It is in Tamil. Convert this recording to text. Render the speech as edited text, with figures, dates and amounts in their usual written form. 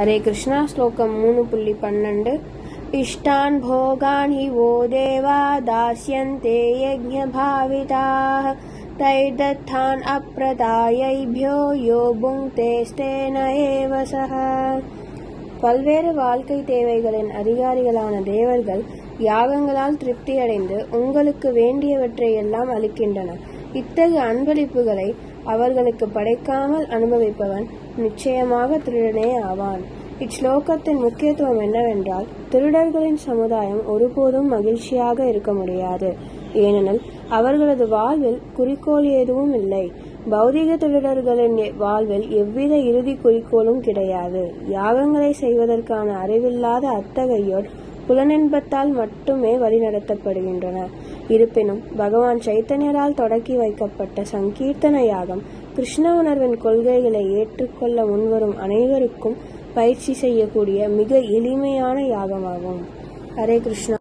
हरे कृष्णा श्लोकम 3.12 इष्टान् भोगान् हि वो देवा दास्यन्ते यज्ञभाविताः तैर्दत्तान् अप्रदायैभ्यो यो புங்க்தேஸ்தேன ஏவ சஹ. பல்வேறு வாழ்க்கை தேவைகளின் அதிகாரிகளான தேவர்கள் யாகங்களால் திருப்தியடைந்து உங்களுக்கு வேண்டியவற்றை எல்லாம் அளிக்கின்றனர். இத்தகைய அன்பளிப்புகளை அவர்களுக்கு படைக்காமல் அனுபவிப்பவன் நிச்சயமாக திருடனே ஆவான். இச்லோகத்தின் முக்கியத்துவம் என்னவென்றால், திருடர்களின் சமுதாயம் ஒருபோதும் மகிழ்ச்சியாக இருக்க முடியாது. ஏனெனில் அவர்களது வாழ்வில் குறிக்கோள் எதுவும் இல்லை. பௌதிக திருடர்களின் வாழ்வில் எவ்வித இறுதி குறிக்கோளும் கிடையாது. யாகங்களை செய்வதற்கான அறிவில்லாத அத்தகையோர் புலனின்பத்தால் மட்டுமே வழிநடத்தப்படுகின்றனர். இருப்பினும் பகவான் சைத்தன்யரால் தொடக்கி வைக்கப்பட்ட சங்கீர்த்தன யாகம் கிருஷ்ண உணர்வின் கொள்கைகளை ஏற்றுக்கொள்ள முன்வரும் அனைவருக்கும் பயிற்சி செய்யக்கூடிய மிக எளிமையான யாகமாகும். ஹரே கிருஷ்ணா.